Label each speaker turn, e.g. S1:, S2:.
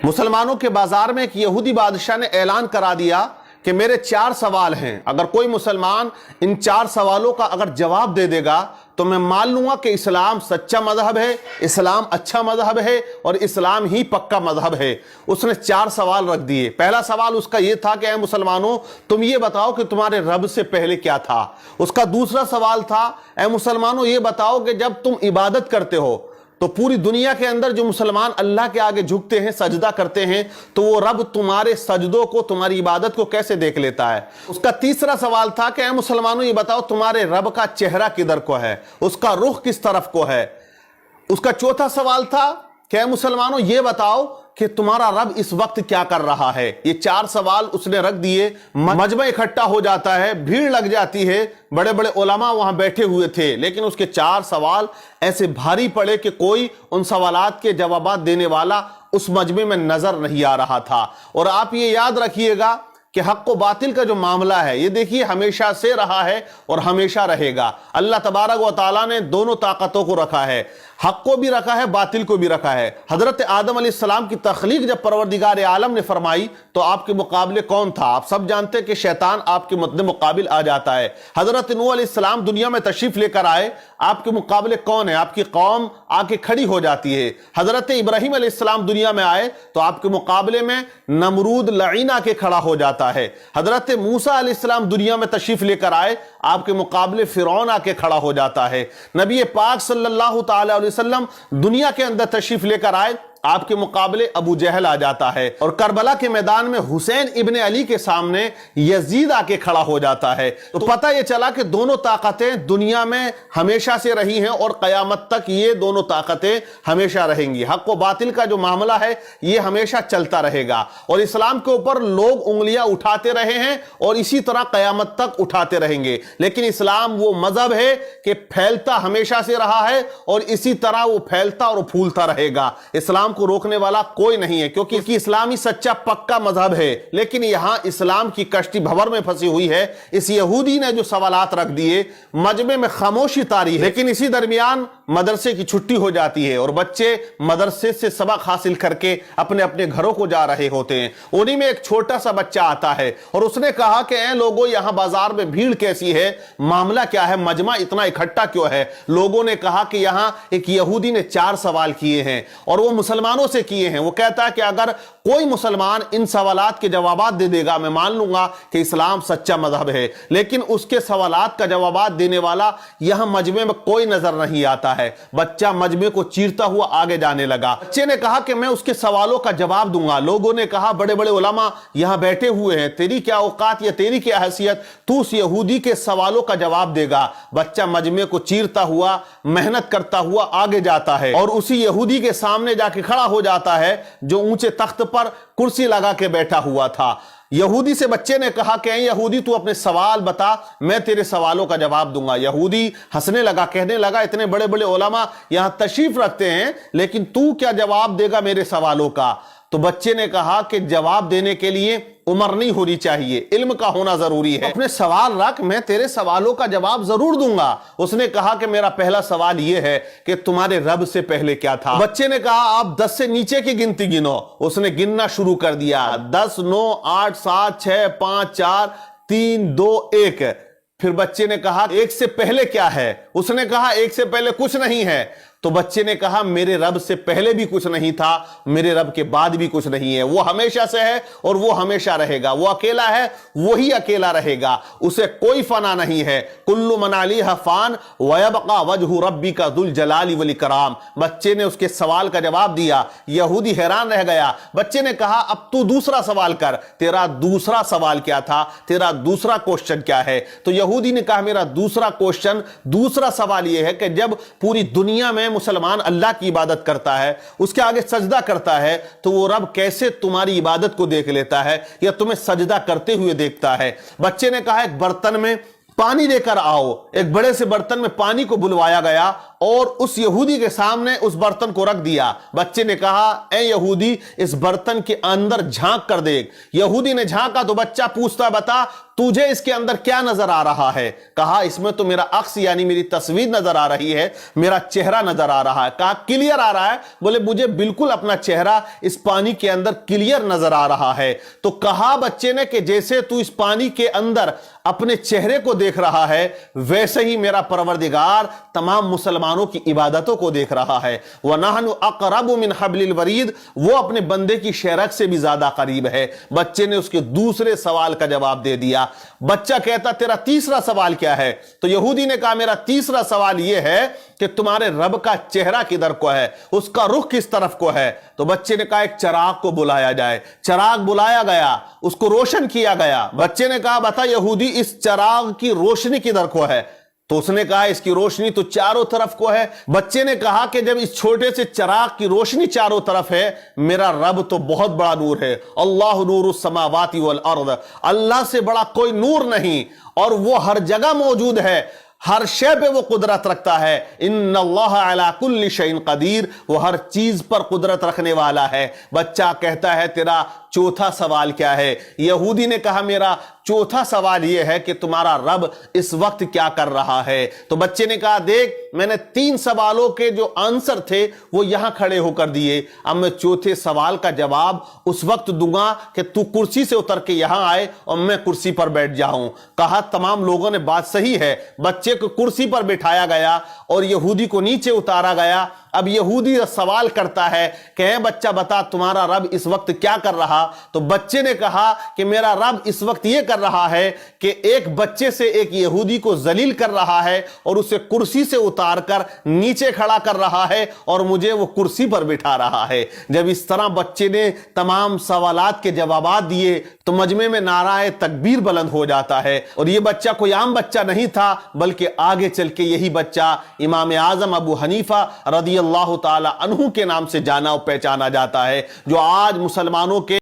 S1: मुसलमानों के बाजार में एक यहूदी बादशाह ने ऐलान करा दिया कि मेरे 4 सवाल हैं, अगर कोई मुसलमान इन 4 सवालों का अगर जवाब दे देगा तो मैं मान लूंगा कि इस्लाम सच्चा मजहब है, इस्लाम अच्छा मजहब है और इस्लाम ही पक्का मजहब है। उसने 4 सवाल रख दिए। पहला सवाल उसका यह था कि ऐ मुसलमानों, तुम ये बताओ कि तुम्हारे रब से पहले क्या था। उसका दूसरा सवाल था, ऐ मुसलमानों ये बताओ कि जब तुम इबादत करते हो तो पूरी दुनिया के अंदर जो मुसलमान अल्लाह के आगे झुकते हैं, सजदा करते हैं, तो वो रब तुम्हारे सजदों को, तुम्हारी इबादत को कैसे देख लेता है। उसका तीसरा सवाल था कि ऐ मुसलमानों ये बताओ तुम्हारे रब का चेहरा किधर को है, उसका रुख किस तरफ को है। उसका चौथा सवाल था कि ऐ मुसलमानों ये बताओ कि तुम्हारा रब इस वक्त क्या कर रहा है। ये 4 सवाल उसने रख दिए। मजमा इकट्ठा हो जाता है, भीड़ लग जाती है, बड़े बड़े उलमा वहां बैठे हुए थे, लेकिन उसके 4 सवाल ऐसे भारी पड़े कि कोई उन सवालात के जवाब देने वाला उस मजमे में नजर नहीं आ रहा था। और आप ये याद रखिएगा कि हक व बातिल का जो मामला है, ये देखिए हमेशा से रहा है और हमेशा रहेगा। अल्लाह तबारक व तआला ने दोनों ताकतों को रखा है, हक को भी रखा है, बातिल को भी रखा है। हजरत आदम अलैहिस्सलाम की तख्लीक जब परवरदिगार आलम ने फरमाई तो आपके मुकाबले कौन था। आप सब जानते हैं कि शैतान आपके मद्दे मुकाबिल आ जाता है। हजरत नूह अलैहिस्सलाम दुनिया में तशरीफ लेकर आए, आपके मुकाबले कौन है, आपकी कौम आके खड़ी हो जाती है। हजरत इब्राहिम अलैहिस्सलाम दुनिया में आए तो आपके मुकाबले में नमरूद लईन आके खड़ा हो जाता है। हजरत मूसा अलैहिस्सलाम दुनिया में तशरीफ लेकर आए, आपके मुकाबले फिरौन आके खड़ा हो जाता है। नबी पाक सल्लल्लाहु तआला अलैहि वसल्लम दुनिया के अंदर तशरीफ लेकर आए, आपके मुकाबले अबू जहल आ जाता है। और करबला के मैदान में हुसैन इब्ने अली के सामने यजीद आके खड़ा हो जाता है। तो पता यह चला कि दोनों ताकतें दुनिया में हमेशा से रही हैं और कयामत तक ये दोनों ताकतें हमेशा रहेंगी। हक व बातिल का जो मामला है ये हमेशा चलता रहेगा और इस्लाम के ऊपर लोग उंगलियां उठाते रहे हैं और इसी तरह कयामत तक उठाते रहेंगे। लेकिन इस्लाम वो मजहब है कि फैलता हमेशा से रहा है और इसी तरह वो फैलता और फूलता रहेगा। इस्लाम को रोकने वाला कोई नहीं है, क्योंकि इस्लाम ही सच्चा पक्का मजहब है। लेकिन यहां इस्लाम की कश्ती भंवर में फंसी हुई है। इस यहूदी ने जो सवालात रख दिए, मजमे में खामोशी तारी है। लेकिन इसी दरमियान मदरसे की छुट्टी हो जाती है और बच्चे मदरसे से सबक हासिल करके अपने अपने घरों को जा रहे होते हैं। उन्हीं में एक छोटा सा बच्चा आता है और उसने कहा कि ऐ लोगों, यहां बाजार में भीड़ कैसी है, मामला क्या है, मजमा इतना इकट्ठा क्यों है। लोगों ने कहा कि यहां एक यहूदी ने 4 सवाल किए हैं और वो मुसलमानों से किए हैं। वो कहता है कि अगर कोई मुसलमान इन सवालात के जवाब दे देगा, मैं मान लूंगा कि इस्लाम सच्चा मजहब है। लेकिन उसके सवालात का जवाब देने वाला यहां मजमे में कोई नजर नहीं आता है। बच्चा मजमे को चीरता हुआ आगे जाने लगा। बच्चे ने कहा कि मैं उसके सवालों का जवाब दूंगा। लोगों ने कहा, बड़े बड़े उलमा यहां बैठे हुए हैं, तेरी क्या औकात या तेरी क्या हैसियत, तू उस यहूदी के सवालों का जवाब देगा। बच्चा मजमे को चीरता हुआ, मेहनत करता हुआ आगे जाता है और उसी यहूदी के सामने जाके खड़ा हो जाता है जो ऊंचे तख्त पर कुर्सी लगा के बैठा हुआ था। यहूदी से बच्चे ने कहा कि यहूदी तू अपने सवाल बता, मैं तेरे सवालों का जवाब दूंगा। यहूदी हंसने लगा, कहने लगा, इतने बड़े बड़े उलमा यहां तशरीफ रखते हैं, लेकिन तू क्या जवाब देगा मेरे सवालों का। तो बच्चे ने कहा कि जवाब देने के लिए उम्र नहीं होनी चाहिए, इल्म का होना जरूरी है। अपने सवाल रख, मैं तेरे सवालों का जवाब जरूर दूंगा। उसने कहा कि मेरा पहला सवाल यह है कि तुम्हारे रब से पहले क्या था। बच्चे ने कहा आप 10 से नीचे की गिनती गिनो। उसने गिनना शुरू कर दिया, 10, 9, 8, 7, 6, 5, 4, 3, 2, 1। फिर बच्चे ने कहा 1 से पहले क्या है। उसने कहा 1 से पहले कुछ नहीं है। तो बच्चे ने कहा मेरे रब से पहले भी कुछ नहीं था, मेरे रब के बाद भी कुछ नहीं है। वो हमेशा से है और वो हमेशा रहेगा। वो अकेला है, वही अकेला रहेगा, उसे कोई फना नहीं है। कुल्लु मन अलैहा फान व यबका वजहु रब्बिका दुल जलाली वल इकराम। बच्चे ने उसके सवाल का जवाब दिया। यहूदी हैरान रह गया। बच्चे ने कहा अब तू दूसरा सवाल कर, तेरा दूसरा सवाल क्या था, तेरा दूसरा क्वेश्चन क्या है। तो यहूदी ने कहा मेरा दूसरा क्वेश्चन, दूसरा सवाल यह है कि जब पूरी दुनिया में मुसलमान अल्लाह की इबादत करता है, उसके आगे सजदा करता है, तो वो रब कैसे तुम्हारी इबादत को देख लेता है या तुम्हें सजदा करते हुए देखता है। बच्चे ने कहा एक बर्तन में पानी लेकर आओ। एक बड़े से बर्तन में पानी को बुलवाया गया और उस यहूदी के सामने उस बर्तन को रख दिया। बच्चे ने कहा ए यहूदी, इस बर्तन के अंदर झांक कर देख। यहूदी ने झांका तो बच्चा पूछता, बता تجھے اس کے اندر کیا نظر آ رہا ہے؟ کہا اس میں تو میرا عکس یعنی میری تصویر نظر آ رہی ہے، میرا چہرہ نظر آ رہا ہے۔ کہا کلیئر آ رہا ہے؟ بولے مجھے بالکل اپنا چہرہ اس پانی کے اندر کلیئر نظر آ رہا ہے۔ تو کہا بچے نے کہ جیسے تو اس پانی کے اندر اپنے چہرے کو دیکھ رہا ہے، ویسے ہی میرا پروردگار تمام مسلمانوں کی عبادتوں کو دیکھ رہا ہے۔ وَنَحْنُ أَقْرَبُ مِنْ حَبْلِ الْوَرِيدِ، وہ اپنے بندے کی شہرک سے بھی زیادہ قریب ہے۔ بچے نے اس کے دوسرے سوال کا جواب دے دیا۔ بچہ کہتا تیرا تیسرا سوال کیا ہے؟ تو یہودی نے کہا میرا تیسرا سوال یہ ہے کہ تمہارے رب کا چہرہ کدھر کو ہے، اس کا رخ کس طرف کو ہے؟ تو بچے نے کہا ایک چراغ کو بلایا جائے۔ چراغ بلایا گیا، اس کو روشن کیا گیا۔ بچے نے کہا بتا یہودی اس چراغ کی روشنی کدھر کو ہے؟ تو اس نے کہا اس کی روشنی تو چاروں طرف کو ہے۔ بچے نے کہا کہ جب اس چھوٹے سے چراغ کی روشنی چاروں طرف ہے، میرا رب تو بہت بڑا نور ہے۔ اللہ نور السماوات والارض، اللہ سے بڑا کوئی نور نہیں، اور وہ ہر جگہ موجود ہے، ہر شے پہ وہ قدرت رکھتا ہے۔ ان اللہ علی کل شیء قدیر، وہ ہر چیز پر قدرت رکھنے والا ہے۔ بچہ کہتا ہے تیرا چوتھا سوال کیا ہے؟ یہودی نے کہا میرا چوتھا سوال یہ ہے کہ تمہارا رب اس وقت کیا کر رہا ہے؟ تو بچے نے کہا دیکھ میں نے 3 سوالوں کے جو آنسر تھے وہ یہاں کھڑے ہو کر دیے، اب میں چوتھے سوال کا جواب اس وقت دوں گا کہ تو کرسی سے اتر کے یہاں آئے اور میں کرسی پر بیٹھ جاؤں۔ کہا تمام لوگوں نے بات صحیح ہے۔ بچے کو کرسی پر بٹھایا گیا اور یہودی کو نیچے اتارا گیا۔ اب یہودی سوال کرتا ہے کہ اے بچہ بتا تمہارا رب اس وقت کیا کر رہا؟ تو بچے نے کہا کہ میرا رب اس وقت یہ کر رہا ہے کہ ایک بچے سے ایک یہودی کو ذلیل کر رہا ہے اور اسے کرسی سے اتار کر نیچے کھڑا کر رہا ہے اور مجھے وہ کرسی پر بٹھا رہا ہے۔ جب اس طرح بچے نے تمام سوالات کے جوابات دیے تو مجمع میں نعرہ تکبیر بلند ہو جاتا ہے۔ اور یہ بچہ کوئی عام بچہ نہیں تھا، بلکہ آگے چل کے یہی بچہ امام اعظم ابو حنیفہ رضی اللہ تعالی عنہ کے نام سے جانا اور پہچانا جاتا ہے، جو آج مسلمانوں کے